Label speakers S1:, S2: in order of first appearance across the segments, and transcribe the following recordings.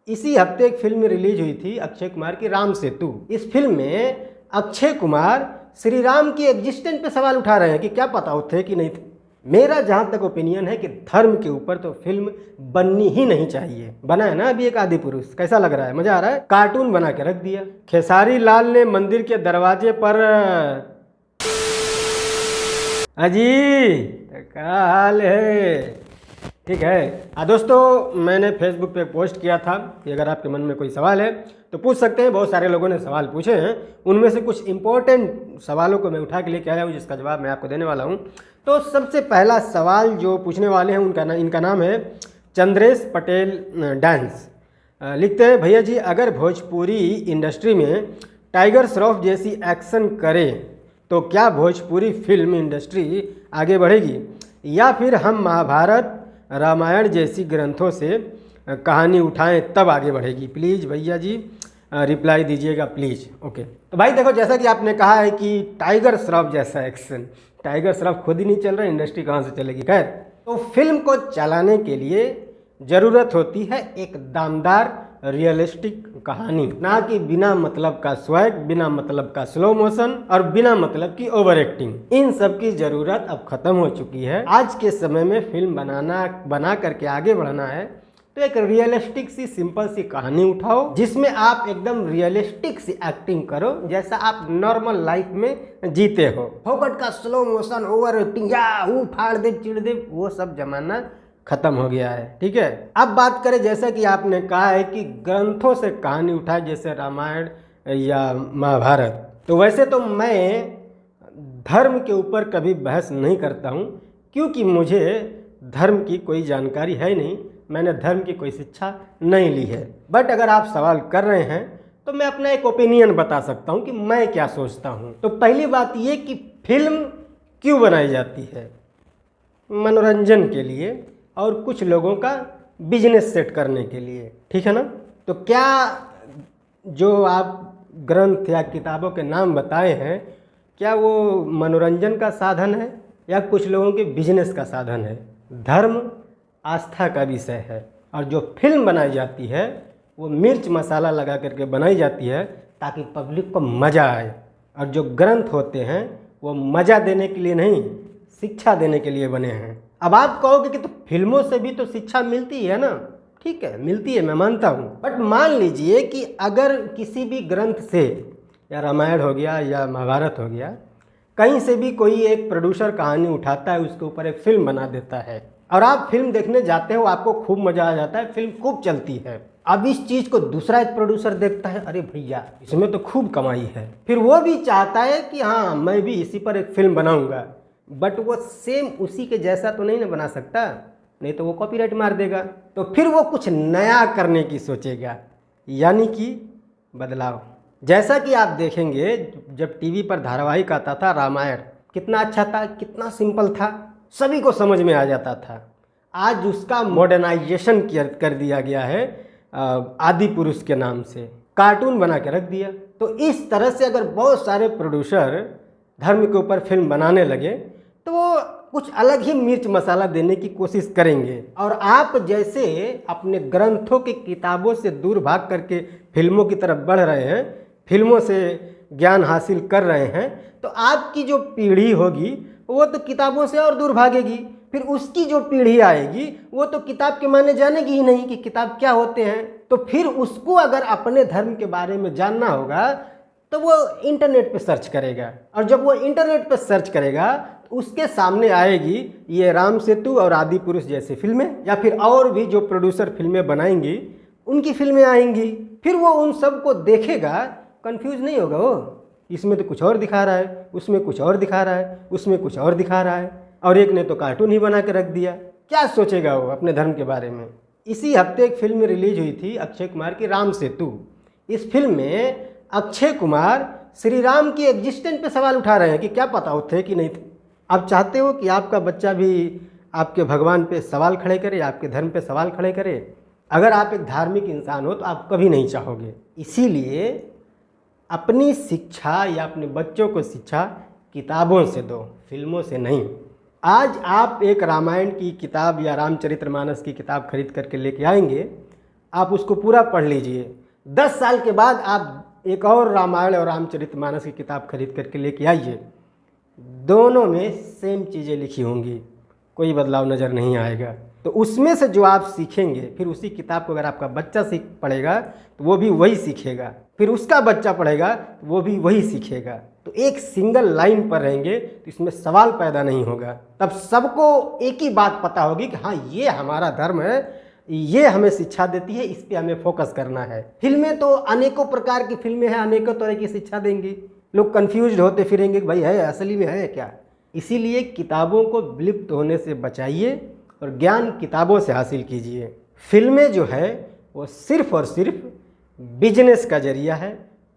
S1: इसी हफ्ते एक फिल्म रिलीज हुई थी अक्षय कुमार की, राम सेतु। इस फिल्म में अक्षय कुमार श्री राम की एग्जिस्टेंस पे सवाल उठा रहे हैं कि क्या पता वो थे कि नहीं थे। मेरा जहाँ तक ओपिनियन है कि धर्म के ऊपर तो फिल्म बननी ही नहीं चाहिए। बना है ना अभी एक आदि पुरुष, कैसा लग रहा है? मजा आ रहा है? कार्टून बना के रख दिया। खेसारी लाल ने मंदिर के दरवाजे पर अजी क्या हाल है? ठीक है दोस्तों, मैंने फेसबुक पे पोस्ट किया था कि अगर आपके मन में कोई सवाल है तो पूछ सकते हैं। बहुत सारे लोगों ने सवाल पूछे हैं, उनमें से कुछ इंपॉर्टेंट सवालों को मैं उठा के लेके आया हूँ जिसका जवाब मैं आपको देने वाला हूँ। तो सबसे पहला सवाल जो पूछने वाले हैं इनका नाम है चंद्रेश पटेल डांस। लिखते हैं, भैया जी अगर भोजपुरी इंडस्ट्री में टाइगर श्रॉफ जैसी एक्शन करे तो क्या भोजपुरी फिल्म इंडस्ट्री आगे बढ़ेगी, या फिर हम महाभारत रामायण जैसी ग्रंथों से कहानी उठाएं तब आगे बढ़ेगी? प्लीज़ भैया जी रिप्लाई दीजिएगा प्लीज़। ओके, तो भाई देखो, जैसा कि आपने कहा है कि टाइगर श्रॉफ जैसा एक्शन, टाइगर श्रॉफ खुद ही नहीं चल रहा, इंडस्ट्री कहाँ से चलेगी? खैर, तो फिल्म को चलाने के लिए ज़रूरत होती है एक दामदार रियलिस्टिक कहानी, ना कि बिना मतलब का स्वैग, बिना मतलब का स्लो मोशन और बिना मतलब की ओवर एक्टिंग। इन सब की ज़रूरत अब ख़त्म हो चुकी है। आज के समय में फिल्म बना करके आगे बढ़ना है तो एक रियलिस्टिक सी सिंपल सी कहानी उठाओ जिसमें आप एकदम रियलिस्टिक सी एक्टिंग करो जैसा आप नॉर्मल लाइफ में जीते हो। फोकट का स्लो मोशन, ओवर एक्टिंग या फाड़ दे चिड़ दे, वो सब जमाना खत्म हो गया है। ठीक है, अब बात करें जैसा कि आपने कहा है कि ग्रंथों से कहानी उठाए जैसे रामायण या महाभारत, तो वैसे तो मैं धर्म के ऊपर कभी बहस नहीं करता हूँ क्योंकि मुझे धर्म की कोई जानकारी है नहीं, मैंने धर्म की कोई शिक्षा नहीं ली है। बट अगर आप सवाल कर रहे हैं तो मैं अपना एक ओपिनियन बता सकता हूँ कि मैं क्या सोचता हूँ। तो पहली बात ये कि फिल्म क्यों बनाई जाती है? मनोरंजन के लिए और कुछ लोगों का बिजनेस सेट करने के लिए, ठीक है ना? तो क्या जो आप ग्रंथ या किताबों के नाम बताए हैं, क्या वो मनोरंजन का साधन है या कुछ लोगों के बिजनेस का साधन है? धर्म आस्था का विषय है और जो फिल्म बनाई जाती है वो मिर्च मसाला लगा करके बनाई जाती है ताकि पब्लिक को मज़ा आए, और जो ग्रंथ होते हैं वो मज़ा देने के लिए नहीं, शिक्षा देने के लिए बने हैं। अब आप कहोगे कि तो फिल्मों से भी तो शिक्षा मिलती है ना? ठीक है, मिलती है, मैं मानता हूँ। बट मान लीजिए कि अगर किसी भी ग्रंथ से, या रामायण हो गया या महाभारत हो गया, कहीं से भी कोई एक प्रोड्यूसर कहानी उठाता है, उसके ऊपर एक फिल्म बना देता है और आप फिल्म देखने जाते हो, आपको खूब मज़ा आ जाता है, फिल्म खूब चलती है। अब इस चीज़ को दूसरा एक प्रोड्यूसर देखता है, अरे भैया इसमें तो खूब कमाई है, फिर वो भी चाहता है कि हाँ मैं भी इसी पर एक फिल्म बनाऊँगा, बट वो सेम उसी के जैसा तो नहीं ना बना सकता, नहीं तो वो कॉपीराइट मार देगा। तो फिर वो कुछ नया करने की सोचेगा, यानी कि बदलाव। जैसा कि आप देखेंगे जब टीवी पर धारावाहिक आता था रामायण, कितना अच्छा था, कितना सिंपल था, सभी को समझ में आ जाता था। आज उसका मॉडर्नाइजेशन कर दिया गया है आदि पुरुष के नाम से, कार्टून बना के रख दिया। तो इस तरह से अगर बहुत सारे प्रोड्यूसर धर्म के ऊपर फिल्म बनाने लगे तो वो कुछ अलग ही मिर्च मसाला देने की कोशिश करेंगे, और आप जैसे अपने ग्रंथों की किताबों से दूर भाग करके फिल्मों की तरफ बढ़ रहे हैं, फिल्मों से ज्ञान हासिल कर रहे हैं, तो आपकी जो पीढ़ी होगी वो तो किताबों से और दूर भागेगी। फिर उसकी जो पीढ़ी आएगी वो तो किताब के माने जानेगी ही नहीं कि किताब क्या होते हैं। तो फिर उसको अगर अपने धर्म के बारे में जानना होगा तो वो इंटरनेट पे सर्च करेगा, और जब वो इंटरनेट पे सर्च करेगा तो उसके सामने आएगी ये राम सेतु और आदि पुरुष जैसी फिल्में, या फिर और भी जो प्रोड्यूसर फिल्में बनाएंगी उनकी फिल्में आएंगी। फिर वो उन सब को देखेगा, कंफ्यूज नहीं होगा वो, इसमें तो कुछ और दिखा रहा है, उसमें कुछ और दिखा रहा है, उसमें कुछ और दिखा रहा है, और एक ने तो कार्टून ही बना के रख दिया। क्या सोचेगा वो अपने धर्म के बारे में? इसी हफ्ते एक फिल्म रिलीज हुई थी अक्षय कुमार की, राम सेतु। इस फिल्म में अक्षय कुमार श्री राम की एग्जिस्टेंस पे सवाल उठा रहे हैं कि क्या पता वो थे कि नहीं थे। आप चाहते हो कि आपका बच्चा भी आपके भगवान पे सवाल खड़े करे, आपके धर्म पे सवाल खड़े करे? अगर आप एक धार्मिक इंसान हो तो आप कभी नहीं चाहोगे। इसीलिए अपनी शिक्षा या अपने बच्चों को शिक्षा किताबों से दो, फिल्मों से नहीं। आज आप एक रामायण की किताब या रामचरितमानस की किताब खरीद करके लेके आएंगे आप उसको पूरा पढ़ लीजिए। 10 साल के बाद आप एक और रामायण और रामचरितमानस की किताब खरीद करके लेके आइए, दोनों में सेम चीज़ें लिखी होंगी, कोई बदलाव नज़र नहीं आएगा। तो उसमें से जो आप सीखेंगे, फिर उसी किताब को अगर आपका बच्चा सीख पढ़ेगा तो वो भी वही सीखेगा, फिर उसका बच्चा पढ़ेगा तो वो भी वही सीखेगा। तो एक सिंगल लाइन पर रहेंगे तो इसमें सवाल पैदा नहीं होगा। तब सबको एक ही बात पता होगी कि हाँ, ये हमारा धर्म है, ये हमें शिक्षा देती है, इस पे हमें फोकस करना है। फिल्में तो अनेकों प्रकार की फिल्में हैं, अनेकों तरह की शिक्षा देंगी। लोग कंफ्यूज होते फिरेंगे कि भाई है असली में है क्या। इसीलिए किताबों को विलुप्त होने से बचाइए और ज्ञान किताबों से हासिल कीजिए। फिल्में जो है वो सिर्फ और सिर्फ बिजनेस का जरिया है,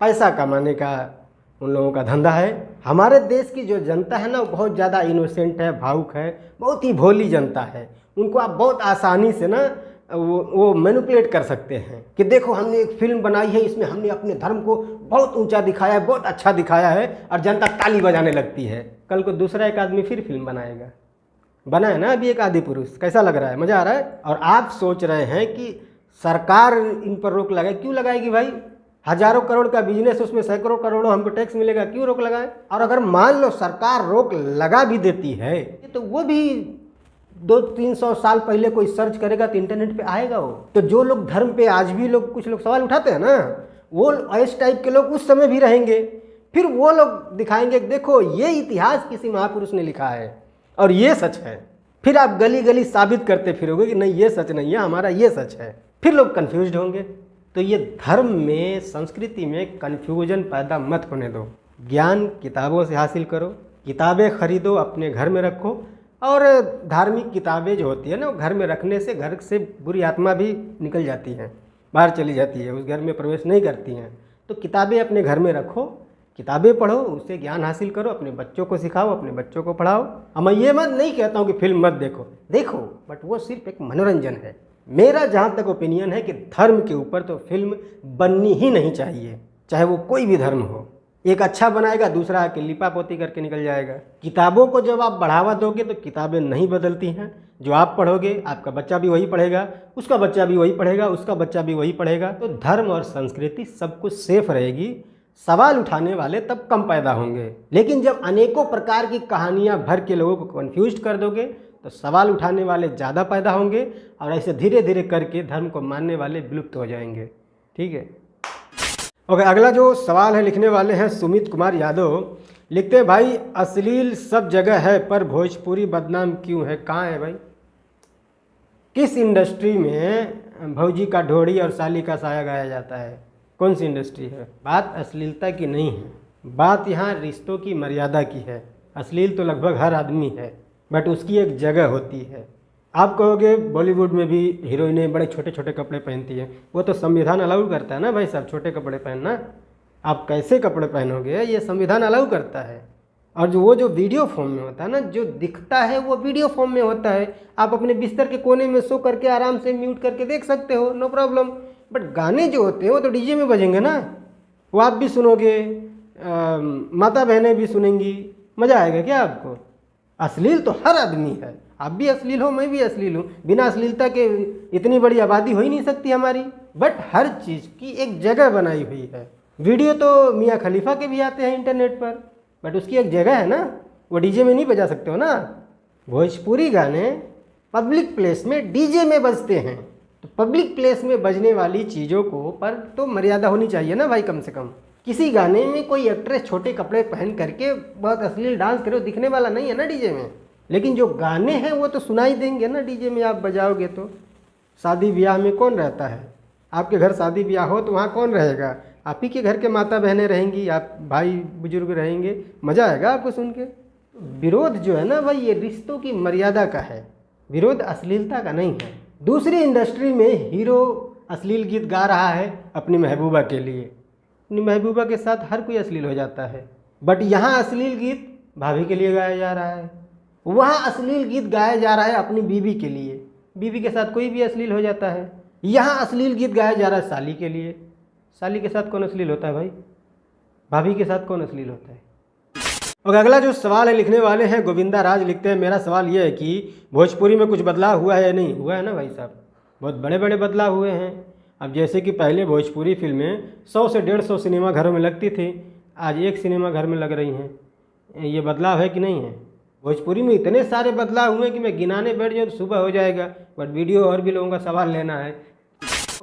S1: पैसा कमाने का उन लोगों का धंधा है। हमारे देश की जो जनता है ना, वो बहुत ज़्यादा इनोसेंट है, भावुक है, बहुत ही भोली जनता है। उनको आप बहुत आसानी से ना वो मैनिपुलेट कर सकते हैं कि देखो हमने एक फिल्म बनाई है, इसमें हमने अपने धर्म को बहुत ऊंचा दिखाया है, बहुत अच्छा दिखाया है, और जनता ताली बजाने लगती है। कल को दूसरा एक आदमी फिर फिल्म बनाएगा। बना है ना अभी एक आदि पुरुष, कैसा लग रहा है, मज़ा आ रहा है। और आप सोच रहे हैं कि सरकार इन पर रोक लगाए, क्यों लगाएगी भाई? हजारों करोड़ का बिजनेस, उसमें सैकड़ों करोड़ों हमको टैक्स मिलेगा, क्यों रोक लगाए? और अगर मान लो सरकार रोक लगा भी देती है तो वो भी 200-300 साल पहले कोई सर्च करेगा तो इंटरनेट पे आएगा वो। तो जो लोग धर्म पे आज भी लोग कुछ लोग सवाल उठाते हैं ना, वो इस टाइप के लोग उस समय भी रहेंगे। फिर वो लोग दिखाएंगे देखो ये इतिहास किसी महापुरुष ने लिखा है और ये सच है। फिर आप गली गली साबित करते फिरोगे कि नहीं ये सच नहीं है, हमारा ये सच है। फिर लोग कन्फ्यूज्ड होंगे। तो ये धर्म में, संस्कृति में कन्फ्यूजन पैदा मत होने दो। ज्ञान किताबों से हासिल करो, किताबें खरीदो, अपने घर में रखो। और धार्मिक किताबें जो होती है ना, वो घर में रखने से घर से बुरी आत्मा भी निकल जाती हैं, बाहर चली जाती है, उस घर में प्रवेश नहीं करती हैं। तो किताबें अपने घर में रखो, किताबें पढ़ो, उससे ज्ञान हासिल करो, अपने बच्चों को सिखाओ, अपने बच्चों को पढ़ाओ। अब मैं ये मत नहीं कहता हूँ कि फिल्म मत देखो, देखो, बट वो सिर्फ एक मनोरंजन है। मेरा जहाँ तक ओपिनियन है कि धर्म के ऊपर तो फिल्म बननी ही नहीं चाहिए, चाहे वो कोई भी धर्म हो। एक अच्छा बनाएगा, दूसरा आके लिपापोती करके निकल जाएगा। किताबों को जब आप बढ़ावा दोगे तो किताबें नहीं बदलती हैं। जो आप पढ़ोगे आपका बच्चा भी वही पढ़ेगा, उसका बच्चा भी वही पढ़ेगा, उसका बच्चा भी वही पढ़ेगा। तो धर्म और संस्कृति सब कुछ सेफ रहेगी। सवाल उठाने वाले तब कम पैदा होंगे। लेकिन जब अनेकों प्रकार की कहानियाँ भर के लोगों को कन्फ्यूज कर दोगे तो सवाल उठाने वाले ज़्यादा पैदा होंगे, और ऐसे धीरे धीरे करके धर्म को मानने वाले विलुप्त हो जाएंगे। ठीक है, ओके। अगला जो सवाल है लिखने वाले हैं सुमित कुमार यादव। लिखते हैं भाई अश्लील सब जगह है पर भोजपुरी बदनाम क्यों है? कहाँ है भाई? किस इंडस्ट्री में भौजी का ढोड़ी और साली का साया गाया जाता है? कौन सी इंडस्ट्री है? बात अश्लीलता की नहीं है, बात यहाँ रिश्तों की मर्यादा की है। अश्लील तो लगभग हर आदमी है, बट उसकी एक जगह होती है। आप कहोगे बॉलीवुड में भी हीरोइनें बड़े छोटे छोटे कपड़े पहनती हैं, वो तो संविधान अलाउ करता है ना भाई साहब, छोटे कपड़े पहनना। आप कैसे कपड़े पहनोगे, ये संविधान अलाउ करता है। और जो वीडियो फॉर्म में होता है ना, जो दिखता है वो वीडियो फॉर्म में होता है। आप अपने बिस्तर के कोने में सो करके आराम से म्यूट करके देख सकते हो, नो प्रॉब्लम। बट गाने जो होते हैं वो तो डीजे में बजेंगे ना, वो आप भी सुनोगे, माता बहनें भी सुनेंगी, मज़ा आएगा क्या आपको? अश्लील तो हर आदमी है, आप भी अश्लील हो, मैं भी अश्लील हूँ। बिना अश्लीलता के इतनी बड़ी आबादी हो ही नहीं सकती हमारी। बट हर चीज़ की एक जगह बनाई हुई है। वीडियो तो मियाँ खलीफा के भी आते हैं इंटरनेट पर, बट उसकी एक जगह है ना, वो डीजे में नहीं बजा सकते हो ना। भोजपुरी गाने पब्लिक प्लेस में डीजे में बजते हैं, तो पब्लिक प्लेस में बजने वाली चीज़ों को पर तो मर्यादा होनी चाहिए ना भाई। कम से कम किसी गाने में कोई एक्ट्रेस छोटे कपड़े पहन करके बहुत अश्लील डांस करे, दिखने वाला नहीं है ना डीजे में। लेकिन जो गाने हैं वो तो सुनाई देंगे ना डीजे में, आप बजाओगे तो। शादी ब्याह में कौन रहता है? आपके घर शादी ब्याह हो तो वहाँ कौन रहेगा? आप ही के घर के माता बहनें रहेंगी, आप भाई बुजुर्ग रहेंगे, मज़ा आएगा आपको सुन के। विरोध जो है ना भाई, ये रिश्तों की मर्यादा का है, विरोध अश्लीलता का नहीं है। दूसरी इंडस्ट्री में हीरो अश्लील गीत गा रहा है अपनी महबूबा के लिए, अपनी महबूबा के साथ हर कोई अश्लील हो जाता है। बट यहाँ अश्लील गीत भाभी के लिए गाया जा रहा है, वहाँ अश्लील गीत गाया जा रहा है अपनी बीवी के लिए, बीवी के साथ कोई भी अश्लील हो जाता है। यहाँ अश्लील गीत गाया जा रहा है साली के लिए, साली के साथ कौन अश्लील होता है भाई? भाभी के साथ कौन अश्लील होता है? और अगला जो सवाल है लिखने वाले हैं गोविंदा राज। लिखते हैं मेरा सवाल ये है कि भोजपुरी में कुछ बदलाव हुआ है या नहीं हुआ है? ना भाई साहब, बहुत बड़े बड़े बदलाव हुए हैं। अब जैसे कि पहले भोजपुरी फिल्में 100 से 150 सिनेमा घरों में लगती थी, आज एक सिनेमा घर में लग रही हैं। ये बदलाव है कि नहीं है? भोजपुरी में इतने सारे बदलाव हुए कि मैं गिनाने बैठ जाऊँ तो सुबह हो जाएगा, बट वीडियो और भी लोगों का सवाल लेना है।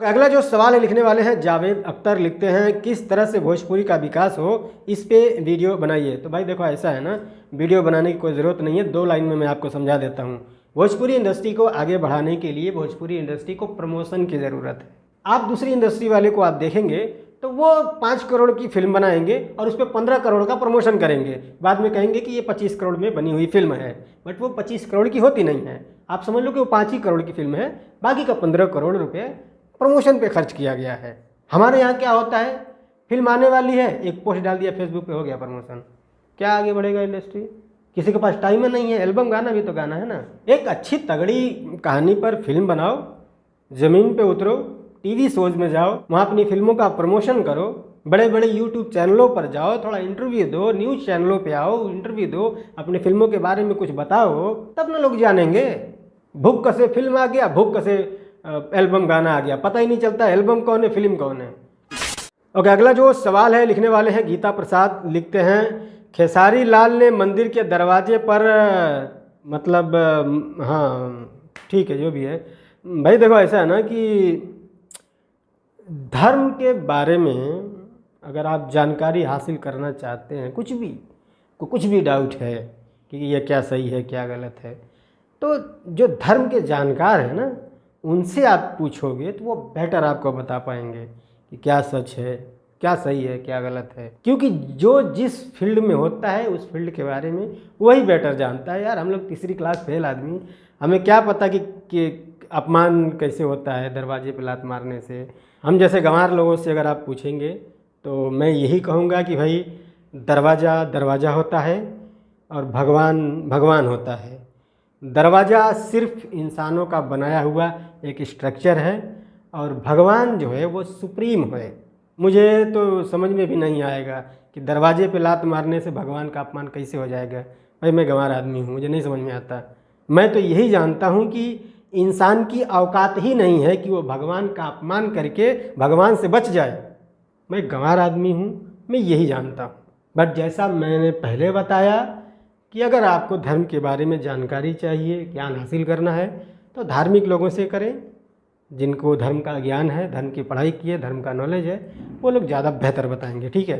S1: अगला जो सवाल है लिखने वाले हैं जावेद अख्तर, लिखते हैं किस तरह से भोजपुरी का विकास हो, इस पे वीडियो बनाइए। तो भाई देखो ऐसा है ना, वीडियो बनाने की कोई ज़रूरत नहीं है, 2 लाइन में मैं आपको समझा देता हूँ। भोजपुरी इंडस्ट्री को आगे बढ़ाने के लिए भोजपुरी इंडस्ट्री को प्रमोशन की ज़रूरत है। आप दूसरी इंडस्ट्री वाले को आप देखेंगे तो वो 5 करोड़ की फिल्म बनाएंगे और उस पर 15 करोड़ का प्रमोशन करेंगे, बाद में कहेंगे कि ये 25 करोड़ में बनी हुई फिल्म है, बट वो 25 करोड़ की होती नहीं है। आप समझ लो कि वो 5 ही करोड़ की फिल्म है, बाकी का 15 करोड़ रुपये प्रमोशन पे खर्च किया गया है। हमारे यहाँ क्या होता है, फिल्म आने वाली है, एक पोस्ट डाल दिया फेसबुक पे, हो गया प्रमोशन। क्या आगे बढ़ेगा इंडस्ट्री? किसी के पास टाइम नहीं है, एल्बम गाना भी तो गाना है ना। एक अच्छी तगड़ी कहानी पर फिल्म बनाओ, ज़मीन पे उतरो, टीवी शोज में जाओ, वहाँ अपनी फिल्मों का प्रमोशन करो, बड़े बड़े यूट्यूब चैनलों पर जाओ, थोड़ा इंटरव्यू दो, न्यूज़ चैनलों पे आओ, इंटरव्यू दो, अपनी फिल्मों के बारे में कुछ बताओ, तब ना लोग जानेंगे। भुक्क से फिल्म आ गया, भुक्क से एल्बम गाना आ गया, पता ही नहीं चलता एल्बम कौन है फिल्म कौन है। ओके, अगला जो सवाल है लिखने वाले हैं गीता प्रसाद, लिखते हैं खेसारी लाल ने मंदिर के दरवाजे पर मतलब हाँ ठीक है जो भी है भाई, देखो ऐसा है ना कि धर्म के बारे में अगर आप जानकारी हासिल करना चाहते हैं, कुछ भी डाउट है कि ये क्या सही है क्या गलत है, तो जो धर्म के जानकार हैं ना उनसे आप पूछोगे तो वो बेटर आपको बता पाएंगे कि क्या सच है, क्या सही है, क्या गलत है। क्योंकि जो जिस फील्ड में होता है उस फील्ड के बारे में वही बेटर जानता है। यार हम लोग तीसरी क्लास फेल आदमी, हमें क्या पता कि अपमान कैसे होता है दरवाजे पे लात मारने से। हम जैसे गंवार लोगों से अगर आप पूछेंगे तो मैं यही कहूँगा कि भाई दरवाज़ा दरवाज़ा होता है और भगवान भगवान होता है। दरवाज़ा सिर्फ इंसानों का बनाया हुआ एक स्ट्रक्चर है और भगवान जो है वो सुप्रीम है। मुझे तो समझ में भी नहीं आएगा कि दरवाजे पे लात मारने से भगवान का अपमान कैसे हो जाएगा। भाई मैं गंवार आदमी हूँ, मुझे नहीं समझ में आता। मैं तो यही जानता हूँ कि इंसान की औकात ही नहीं है कि वो भगवान का अपमान करके भगवान से बच जाए। मैं गंवार आदमी हूँ, मैं यही जानता हूँ। बट जैसा मैंने पहले बताया कि अगर आपको धर्म के बारे में जानकारी चाहिए, ज्ञान हासिल करना है तो धार्मिक लोगों से करें, जिनको धर्म का ज्ञान है, धर्म की पढ़ाई की है, धर्म का नॉलेज है, वो लोग ज़्यादा बेहतर बताएंगे। ठीक है।